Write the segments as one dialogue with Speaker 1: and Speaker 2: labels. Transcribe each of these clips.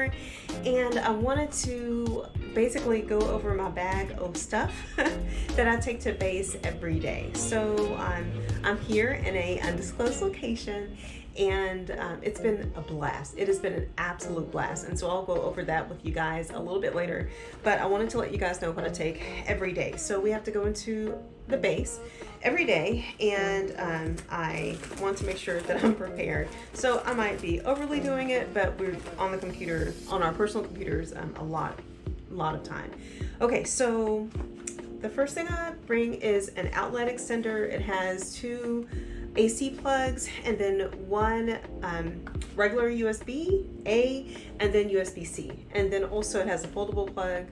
Speaker 1: here, and I wanted to basically go over my bag of stuff that I take to base every day. So I'm here in a undisclosed location, and it's been a blast. It has been an absolute blast, and so I'll go over that with you guys a little bit later, but I wanted to let you guys know what I take every day. So we have to go into the base every day, and I want to make sure that I'm prepared. So I might be overly doing it, but we're on the computer, on our personal computers, a lot of time. Okay, so the first thing I bring is an outlet extender. It has two AC plugs and then one regular USB A and then USB C, and then also it has a foldable plug.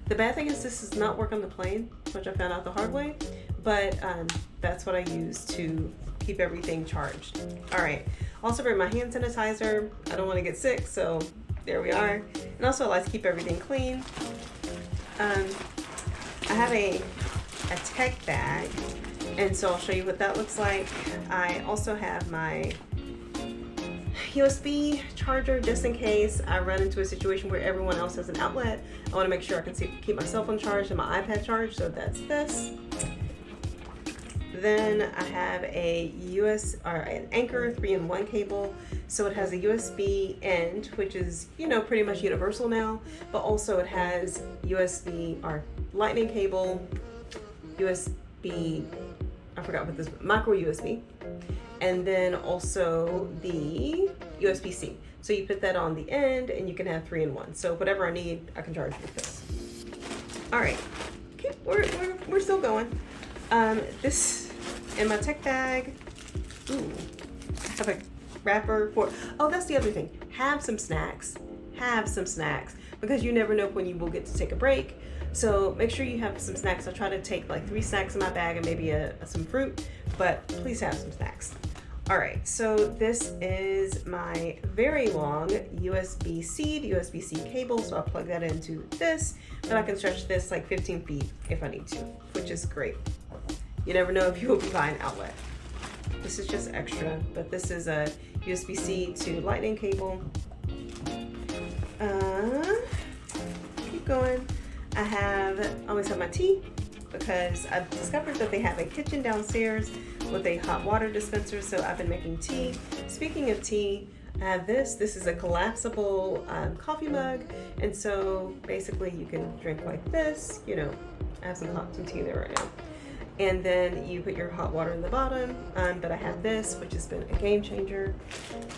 Speaker 1: The bad thing is this does not work on the plane, which I found out the hard way, but that's what I use to keep everything charged. All right, also bring my hand sanitizer. I don't want to get sick, so there we are. And also I like to keep everything clean. I have a tech bag, and so I'll show you what that looks like. I also have my USB charger just in case I run into a situation where everyone else has an outlet. I want to make sure I can keep my cell phone charged and my iPad charged, so that's this. Then I have an Anker 3-in-1 cable. So it has a USB end, which is, pretty much universal now, but also it has USB or lightning cable, USB, I forgot what this, micro USB, and then also the USB-C. So you put that on the end and you can have 3-in-1. So whatever I need, I can charge with this. All right, okay, we're still going. This in my tech bag. Ooh, I have a wrapper for, that's the other thing. Have some snacks, because you never know when you will get to take a break. So make sure you have some snacks. I try to take like 3 snacks in my bag and maybe some fruit, but please have some snacks. All right, so this is my very long USB-C to USB-C cable. So I'll plug that into this, but I can stretch this like 15 feet if I need to, which is great. You never know if you will be buying an outlet. This is just extra, but this is a USB-C to lightning cable. Keep going. I always have my tea, because I've discovered that they have a kitchen downstairs with a hot water dispenser, so I've been making tea. Speaking of tea, I have this. This is a collapsible coffee mug, and so basically you can drink like this. I have some tea there right now. And then you put your hot water in the bottom, but I have this, which has been a game changer.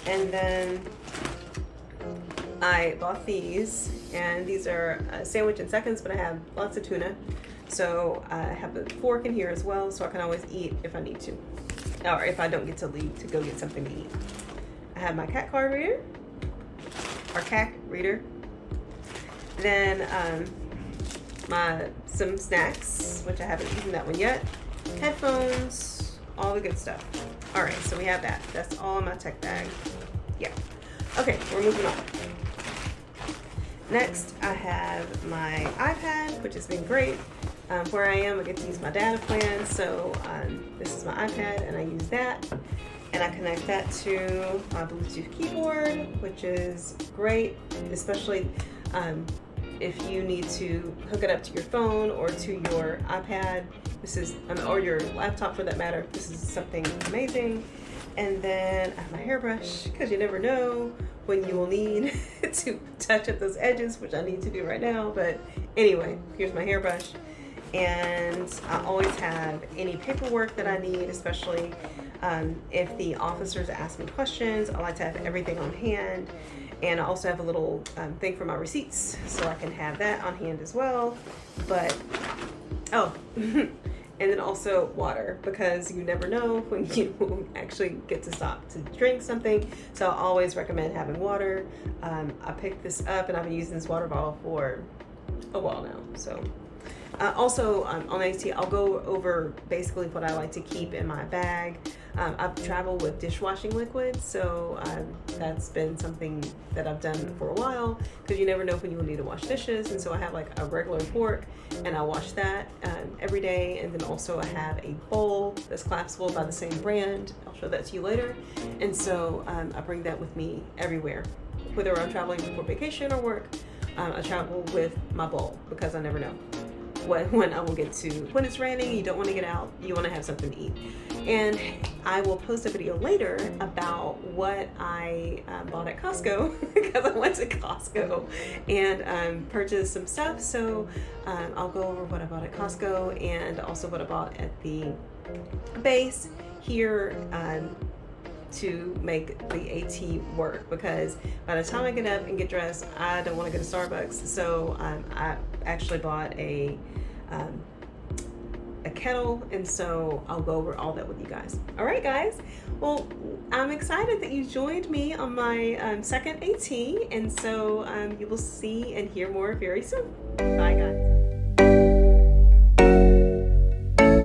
Speaker 1: And then I bought these, and these are a sandwich in seconds, but I have lots of tuna. So I have a fork in here as well, so I can always eat if I need to, or if I don't get to leave to go get something to eat. I have my cat card reader, or cat reader. Then some snacks, which I haven't eaten that one yet. Headphones, all the good stuff. All right, so we have that. That's all in my tech bag. Yeah. Okay, we're moving on. Next, I have my iPad, which has been great. Where I am, I get to use my data plan. So this is my iPad, and I use that. And I connect that to my Bluetooth keyboard, which is great, especially if you need to hook it up to your phone or to your iPad. This is, or your laptop for that matter. This is something amazing. And then I have my hairbrush, because you never know when you will need to touch up those edges, which I need to do right now. But anyway, here's my hairbrush. And I always have any paperwork that I need, especially if the officers ask me questions. I like to have everything on hand. And I also have a little thing for my receipts, so I can have that on hand as well. But, and then also water, because you never know when you actually get to stop to drink something. So I always recommend having water. I picked this up, and I've been using this water bottle for a while now. So also on AT, I'll go over basically what I like to keep in my bag. I've traveled with dishwashing liquid, so that's been something that I've done for a while, because you never know when you will need to wash dishes. And so I have like a regular fork, and I wash that every day. And then also I have a bowl that's collapsible by the same brand. I'll show that to you later. And so I bring that with me everywhere. whether I'm traveling for vacation or work, I travel with my bowl because I never know when I will get to. When it's raining, you don't want to get out, you want to have something to eat. And I will post a video later about what I bought at Costco because I went to Costco and purchased some stuff. So I'll go over what I bought at Costco and also what I bought at the base here to make the AT work, because by the time I get up and get dressed, I don't want to go to Starbucks. So I actually bought a kettle, and so I'll go over all that with you guys. All right, guys. Well, I'm excited that you joined me on my second AT, and so you will see and hear more very soon. Bye, guys.